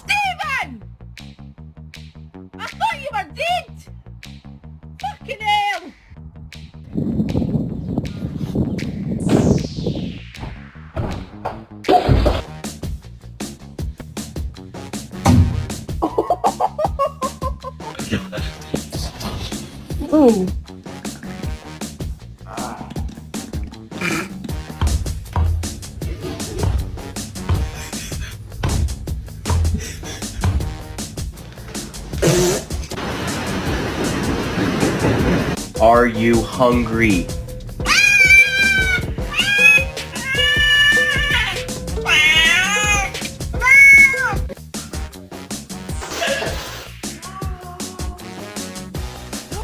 Stephen! I thought you were dead! Fucking hell! Ooh. Are you hungry?